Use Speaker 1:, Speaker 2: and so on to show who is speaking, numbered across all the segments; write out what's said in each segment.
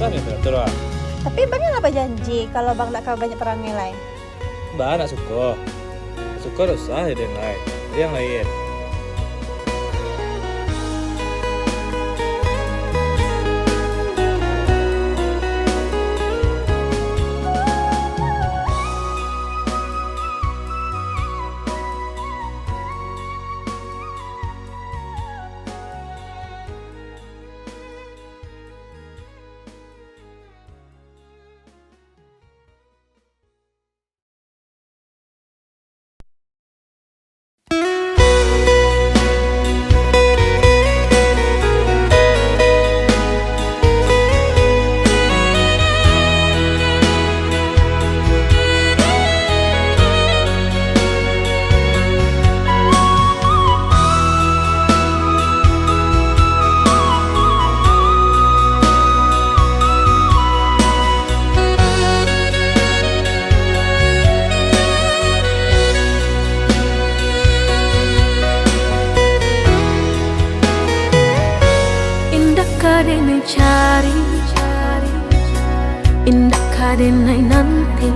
Speaker 1: susah nih teratur ah.
Speaker 2: Tapi bang apa janji kalau bang nak banyak perang nilai?
Speaker 1: Bah nak suka. Suka usah ada yang lain. Ada yang lain.
Speaker 3: Kadang cari, indah kadang nanti.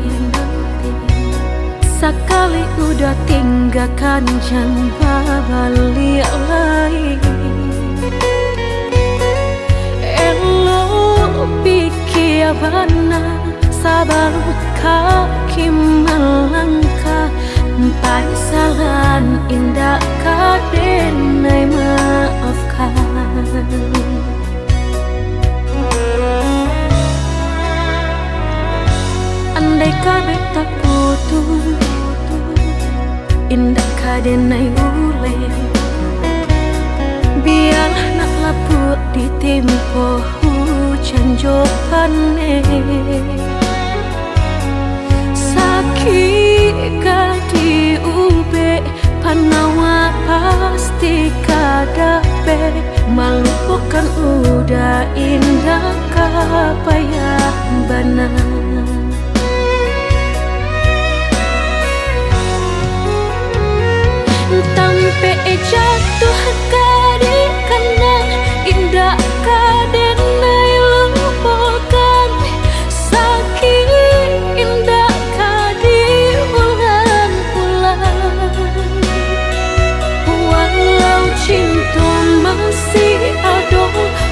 Speaker 3: Sekali udah tinggalkan jangan balik lagi. Elo pikir benar, sabar kaki melangkah. Penyesalan indah kadang maafkan. Andai kabeh tak putus, indah kadenai ule. Biarlah nak lapuk di tempo hujan johane. Sakit kadi ube, panawa pasti kadape. Melupakan udah indah kapayah benar. Tampe jatuh kadi kenang indah kadenai lupakan. Sakit indah kadi ulang-ulang. Walau cinta masih ada,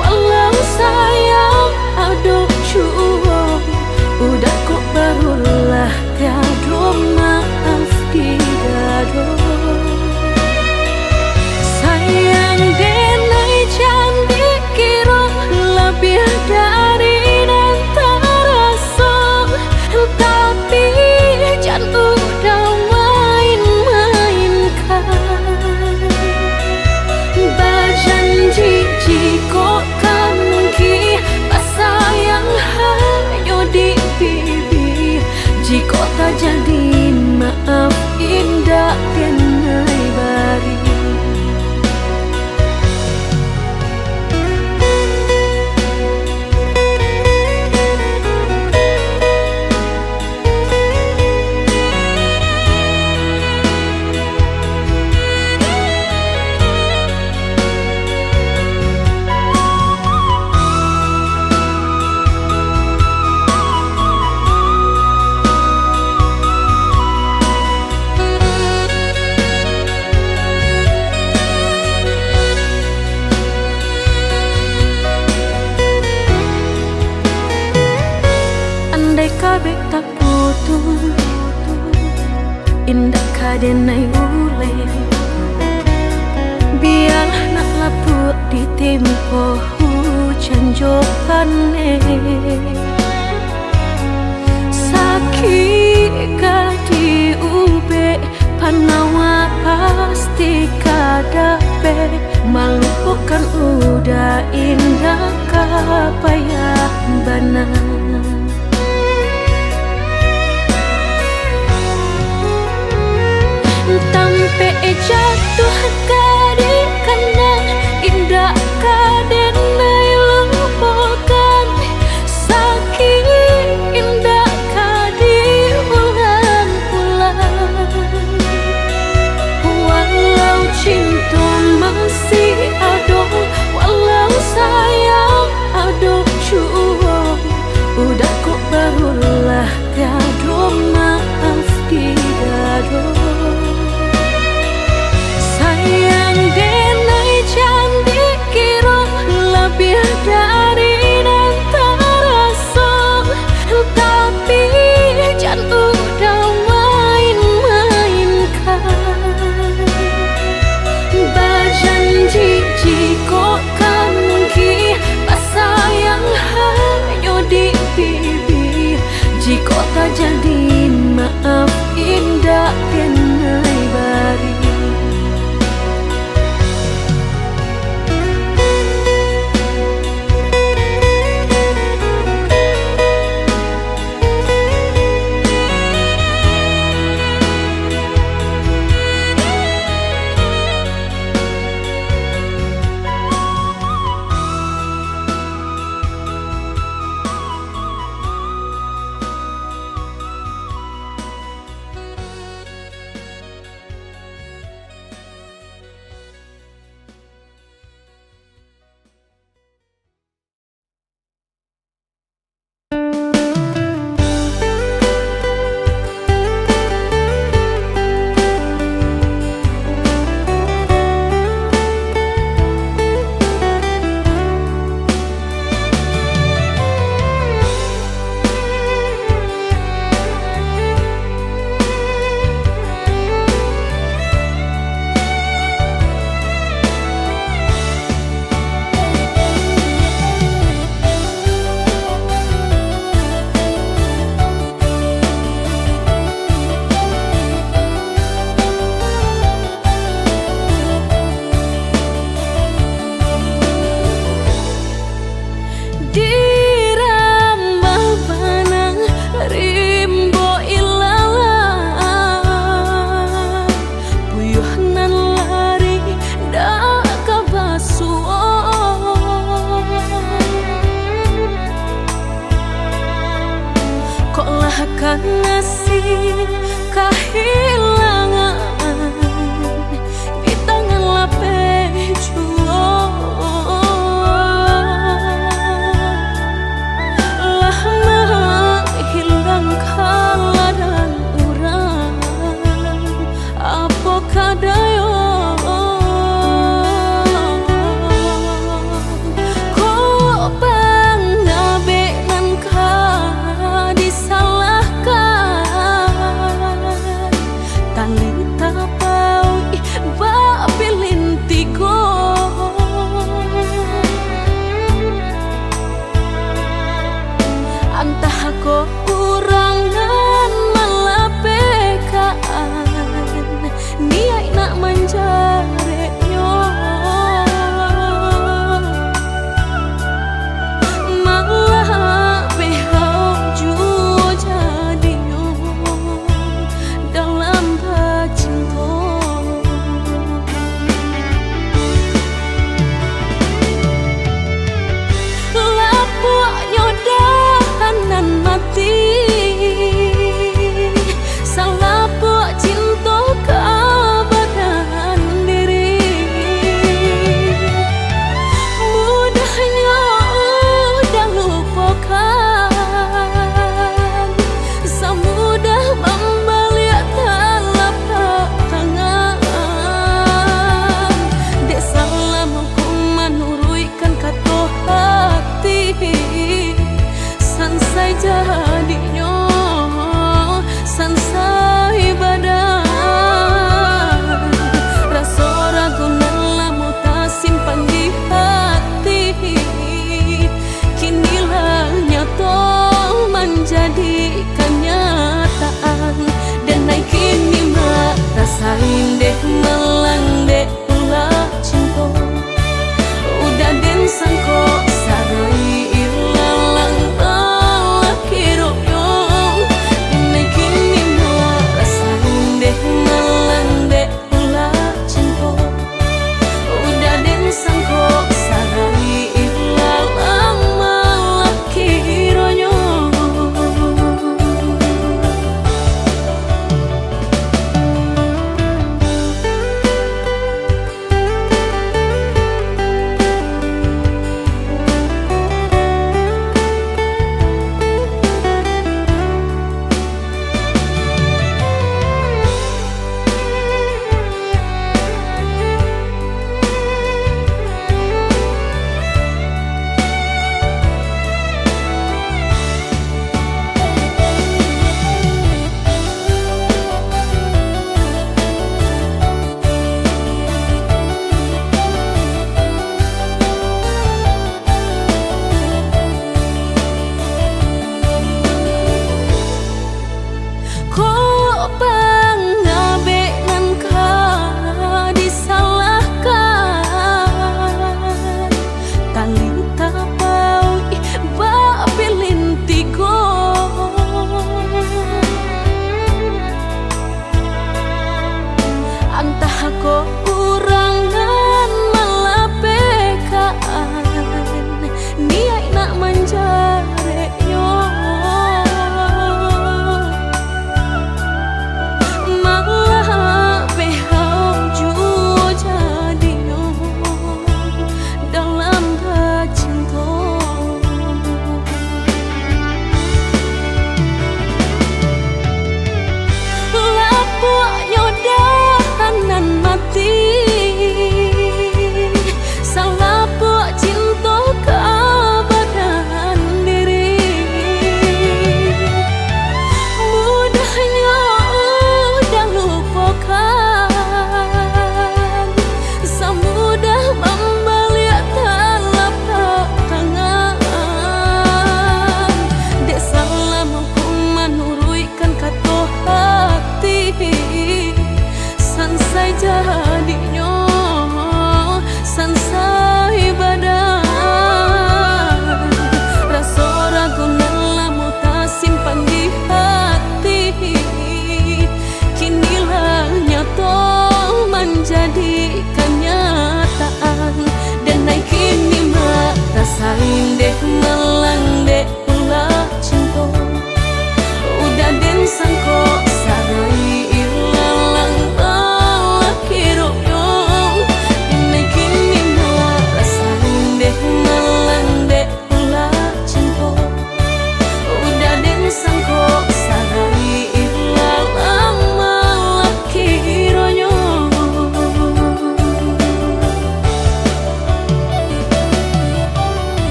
Speaker 3: walau sayang ada jua, udah kok barulah tiada maaf di dada. Sayang denai cantik kira lebih dari antara song. Tapi jangan udah main-mainkan. Berjanji jika kangki sayang hanya di pipi. Jika tak jadi maaf indah denai bari. Kabeh tak putus, indah kadenai ule. Biarlah nak lapuk di tempo hujan johane. Sakit kadi ube, panawa pasti kadape. Melupakan udah indah kapayah benar. Tampe jatuh kadi kenang indah kadenai lupakan. Sakit indah kadi ulang-ulang. Walau cinta masih ada, walau sayang ada jua, akan nasib kehilangan di tangan lapeh juang. Lah menghilangkan ladang urang apakah daya kurangan malapekaan niat nak menjaretnya malah behau jua jadinya dalam cinta. Lapuknya dahanan mati salapuk cinta keabadian diri. Mudahnya udah lupakan semudah membalik telapak tangan. Dek salah mampu menurutkan kata hati sansai jadinya sansai badan rasa ragu lamu tak simpan di hati kinilah nyata menjadi kenyataan dan naik kini mak rasain deh melang deh pula cinta udah den sangko sarai ilalang balak hirupnya naik kini mak rasain deh melang deh pula cinta udah den sangko sarai ilalang balak hirupnya.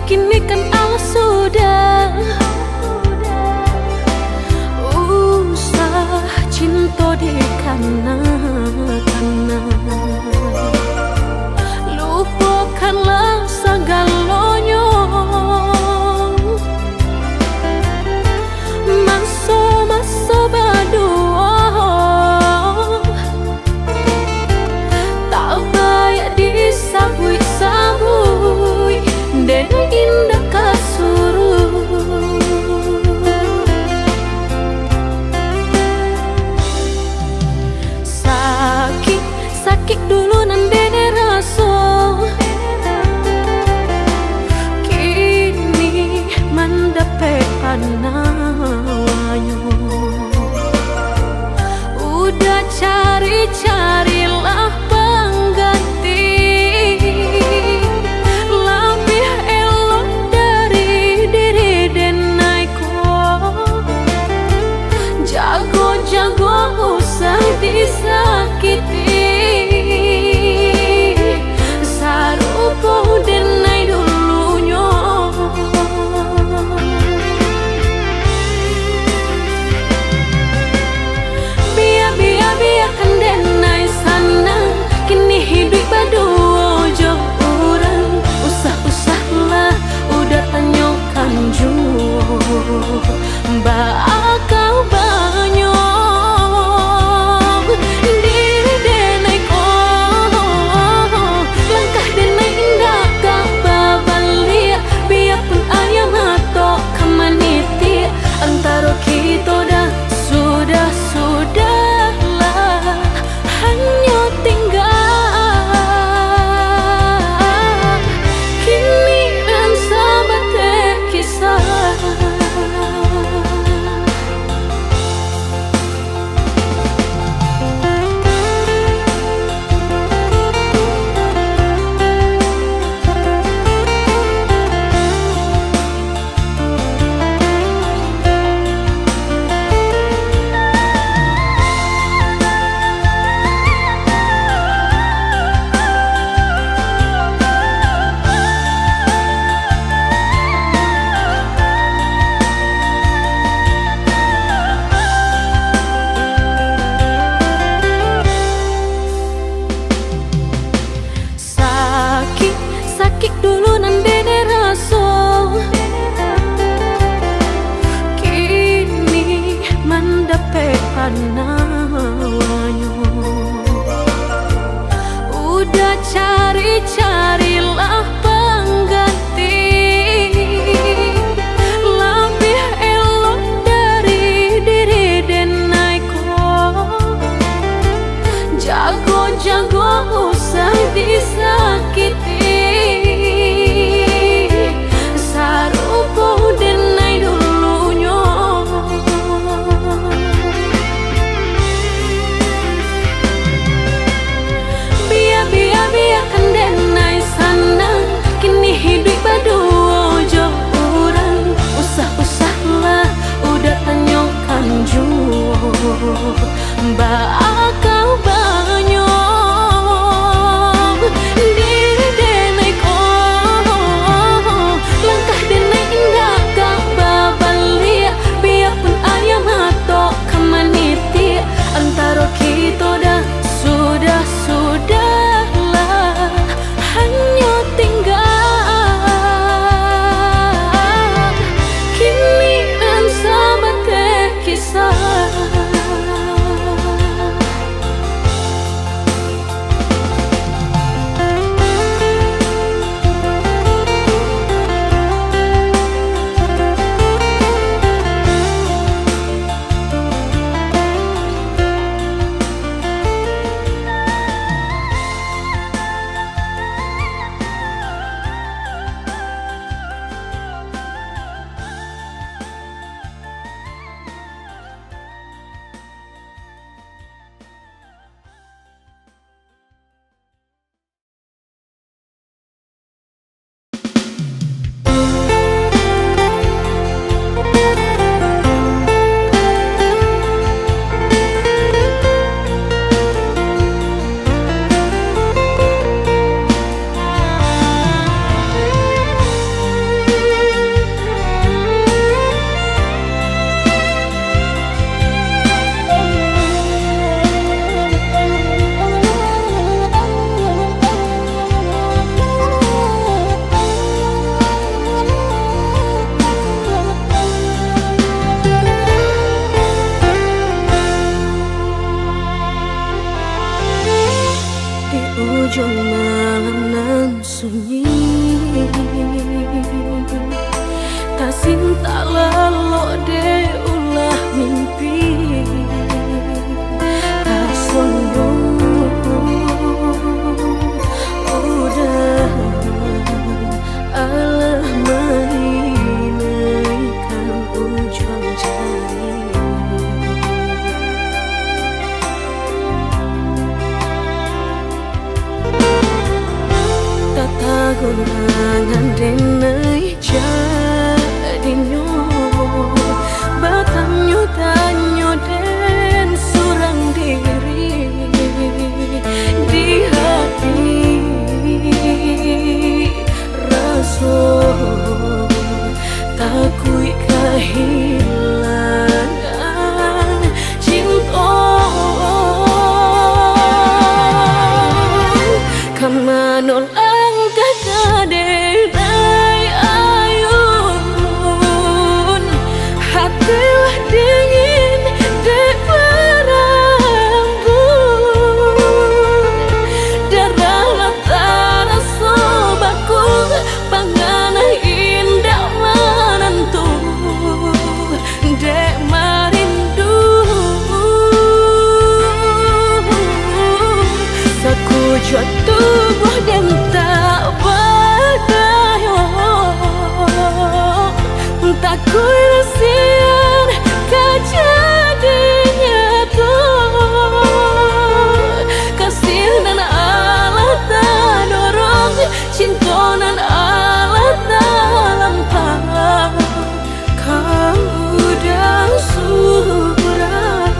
Speaker 3: kini kan Allah sudah usah cinta di kana-kana. Lupakanlah segalanya, masa-masa berdua tak baik disabui-sabui dan indah kasuruh. Sakit dulu nandene rasa, kini mendapat panawanya. Udah cari-carilah pengganti lebih elok dari diri denaiku. Jago-jago usah disakiti, sarupo denai dulunya. Biarkan denai sana, kini hidup berdua jauh orang. Usah-usahlah udah tanyakan jauh bakal banyak diri denai langkah denai indah gak babalia. Biarpun ayam atau kemaniti antara kita dah sudahlah hanya tinggal kini dan sahabat kisah. Sakit dulu nandene rasa, kini mendapat panawanya. Udah cari-carilah pengganti lebih elok dari diri denaiku. Jago-jago usah disakiti, sarupo denai dulunya. Biarkan denai tak lalu de ulah mimpi kasono udah alah mainkan ujung jari tata gunangan denai jadinya batanyo tanyo den surang diri di hati rasa takui kehilangan cinta kamanol angka kaderai ayun hatilah dingin dek berambut darah tara sobaku pangana indah menentu dek marindu sekujur tubuh dan tak berdaya tak kuisian kejadinya tuh kasih nan Allah tak dorong cinta nan Allah tak lampau kau udah surah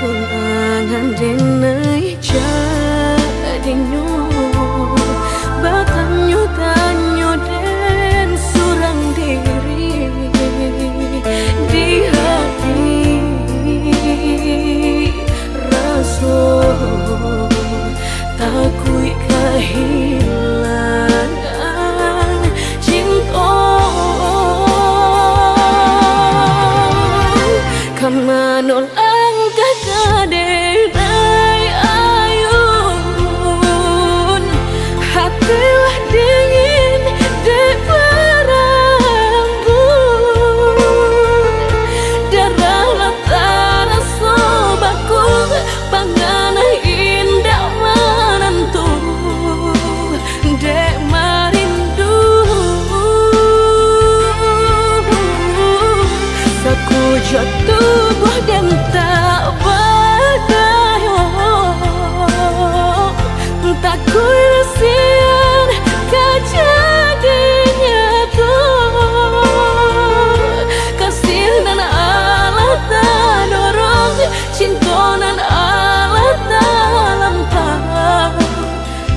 Speaker 3: gunangan denai jadinya batanyo tanyo den surang diri di hati rasa takui kehilangan cinta kamanol angka kaderai ayun hatilah dingin dek berambut darah tara sobaku pangana indah menentu dek marindu sekujur tubuh dan tak berdaya tak kuisian kejadinya tuh kasih nan Allah tak dorong cinta nan Allah tak lampau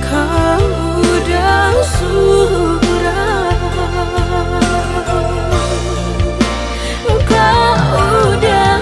Speaker 3: kau udah surah kau udah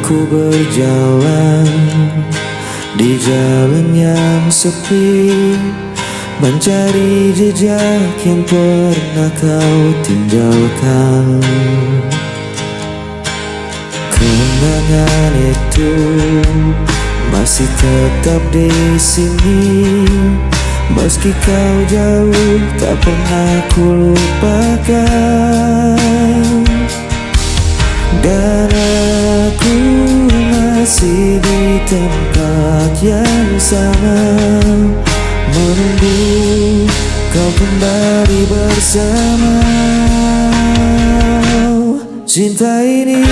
Speaker 4: Aku berjalan di jalan yang sepi, mencari jejak yang pernah kau tinggalkan. Kenangan itu masih tetap di sini, meski kau jauh tak pernah ku lupakan. Dan aku masih di tempat yang sama, menunggu kau kembali bersama. Cinta ini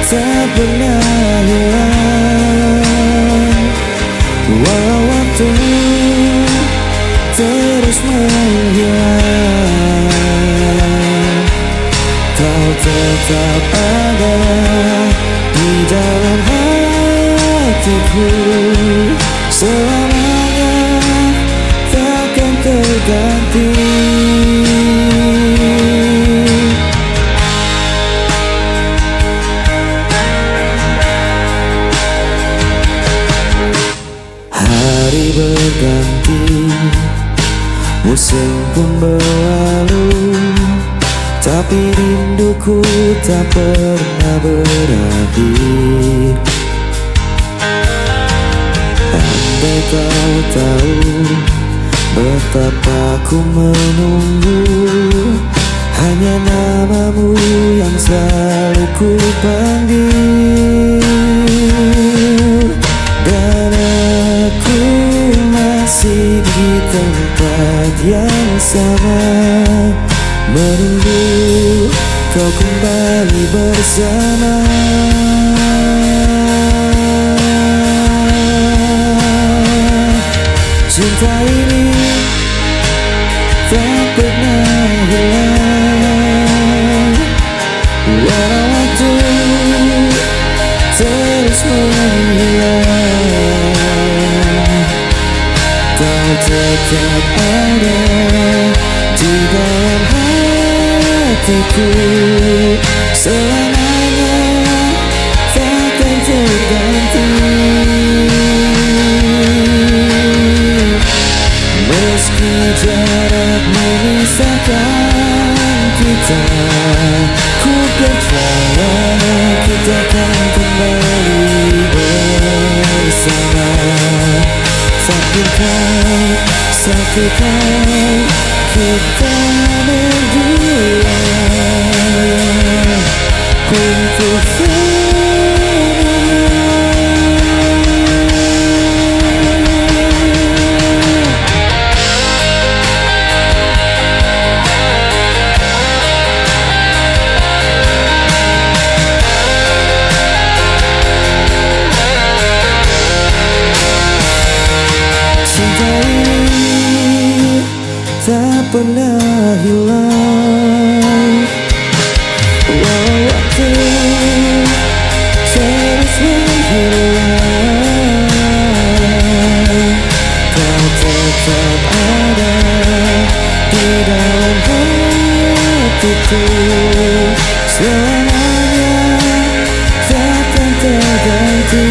Speaker 4: tak pernah hilang, walau waktu terus menghilang. Kau tetap ada di dalam hatiku, selamanya takkan terganti. Hari berganti, musim pun berlalu, tapi rinduku tak pernah berakhir. Andai kau tahu betapa ku menunggu, hanya namamu yang selalu ku panggil. Dan aku masih di tempat yang sama, menunggu kau kembali bersama. Cinta ini tak pernah hilang, walau waktu terus menghilang. Kau tetap ada di dalam hatiku, selamanya takkan terganti. Meski jarak memisahkan kita, ku percaya kita akan kembali bersama. Takdirkan satu kali kita berdua untuk tak pernah hilang, walau waktu terus menghilang. Kau tetap ada di dalam hatiku, selamanya takkan terganti.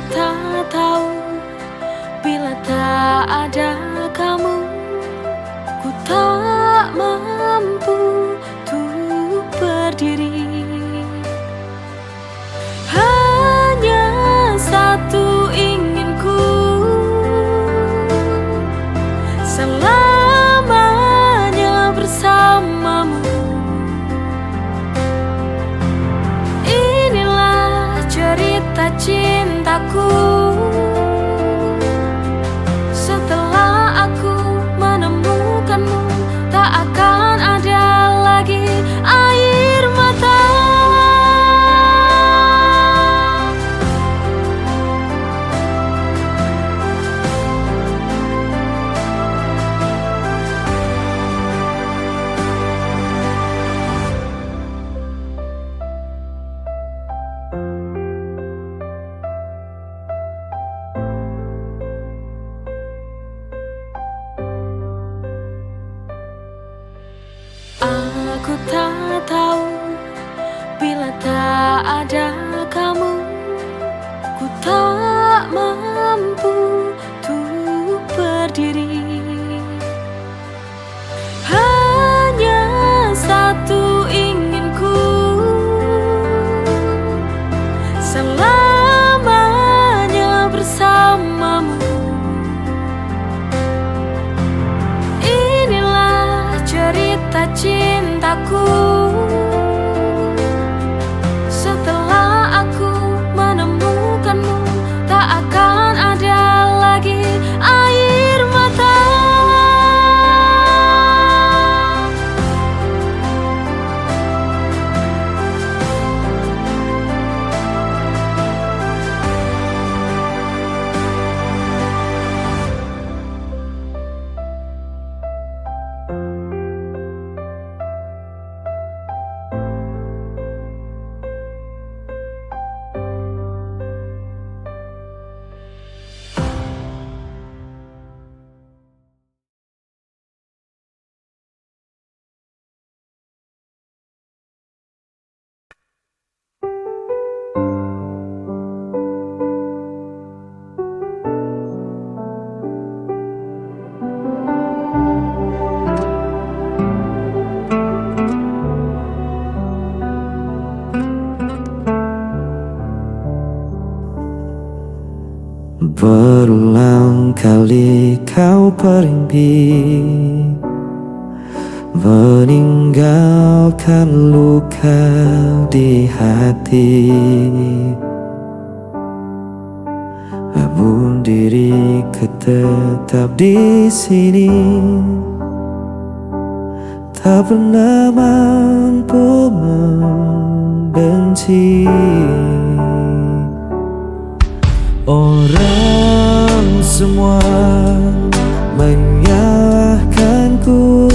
Speaker 3: tak tahu bila tak ada kamu, ku tak mampu untuk berdiri. Hanya satu inginku, selamanya bersamamu. Inilah cerita cintaku. Setelah aku menemukanmu, tak akan ada lagi air mata. Aku tak tahu bila tak ada kamu, ku tak mampu untuk berdiri. Hanya satu inginku, selamanya bersamamu. Inilah cerita cintaku. Setelah aku menemukanmu, tak akan ada lagi air mata.
Speaker 4: Berulang kali kau pergi, meninggalkan luka di hati. Namun diriku tetap di sini, tak pernah mampu membenci. Orang semua menyalahkanku,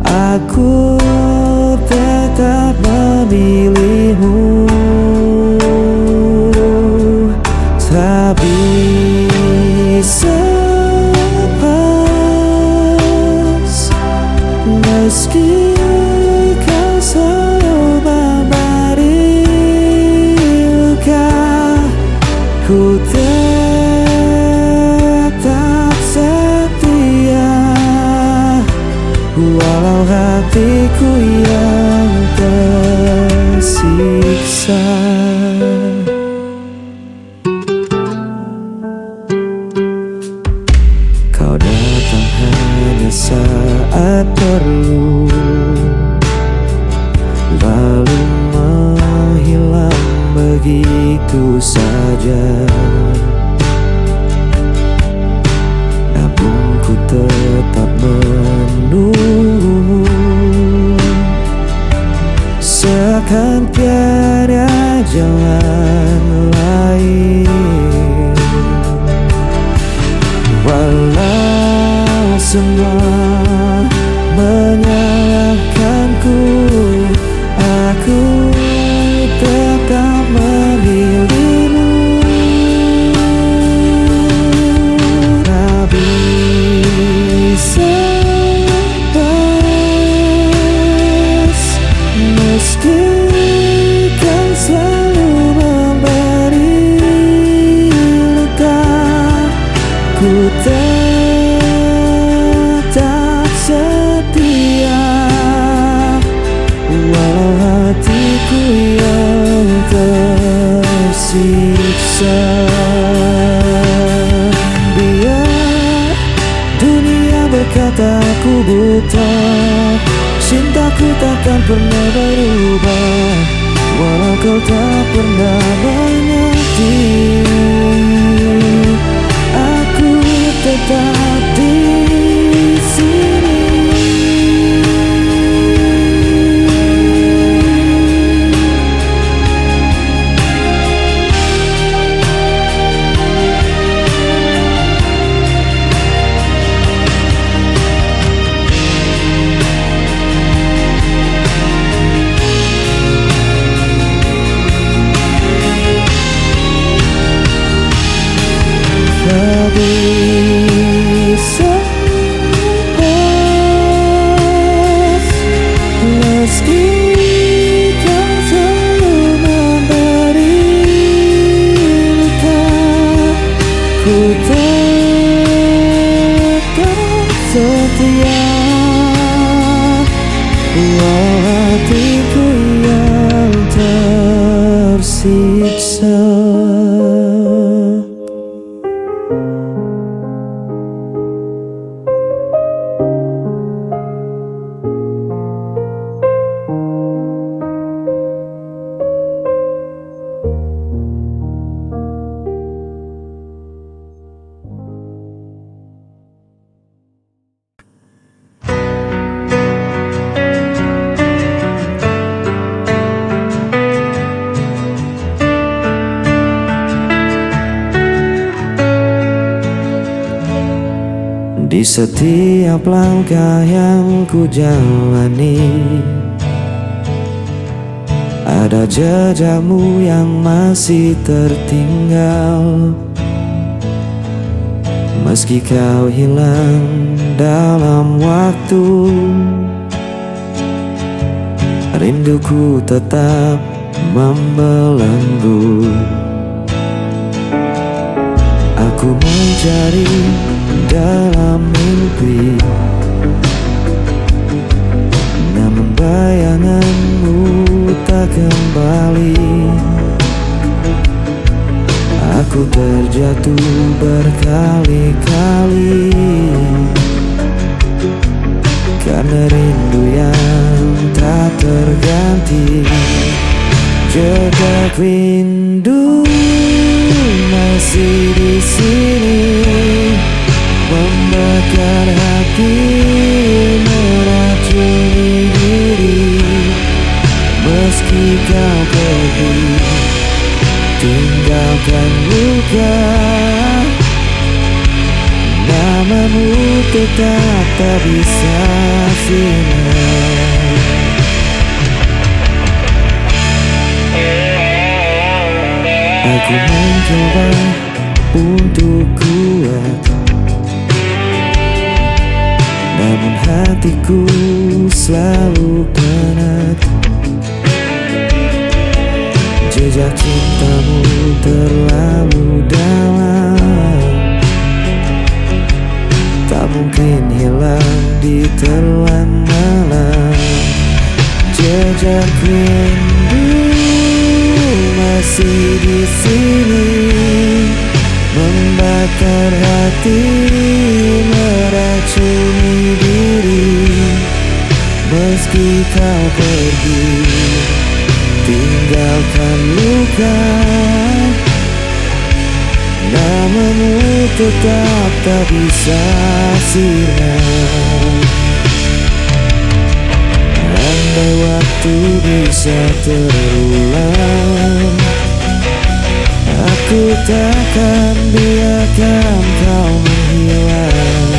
Speaker 4: aku tetap memilihmu. Tak bisa lepas, meski kau selalu memberi luka. Ku tetap setia, walau hatiku yang tersiksa. Kau datang hanya saat perlu, lalu menghilang begitu saja. Namun ku tetap menunggu, seakan tiada jalan lain. Walau semua menyalahkanku, aku tetap memilihmu. Tak bisa lepas, meski kau selalu memberi mataku buta, cintaku takkan pernah berubah, walau kau tak pernah mengerti. Aku tetap di sini. Tak bisa lepas, meski kau selalu memberi luka, ku tetap setia, walau hatiku yang tersiksa. Di setiap langkah yang ku jalani, ada jejakmu yang masih tertinggal. Meski kau hilang dalam waktu, rinduku tetap membelenggu. Aku mencari dalam mimpi, namun bayanganmu tak kembali. Aku terjatuh berkali-kali karena rindu yang tak terganti. Jejak rindu masih di sini, membakar hati, meracuni diri. Meski kau pergi, tinggalkan luka, namamu tetap tak bisa sinar. Aku mencoba untuk kuat, namun hatiku selalu penat. Jejak cintamu terlalu dalam, tak mungkin hilang di telan malam. Jejak rindu masih di sini, membakar hati, meracuni diri. Meski kau pergi, tinggalkan luka, namamu tetap tak bisa sinar. Andai waktu bisa terulang, aku takkan biarkan kau menghilang.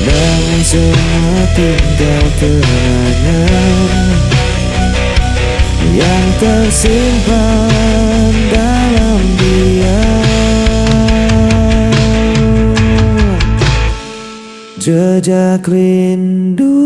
Speaker 4: Namun semua tinggal kenangan yang tersimpan dalam diam. Jejak rindu.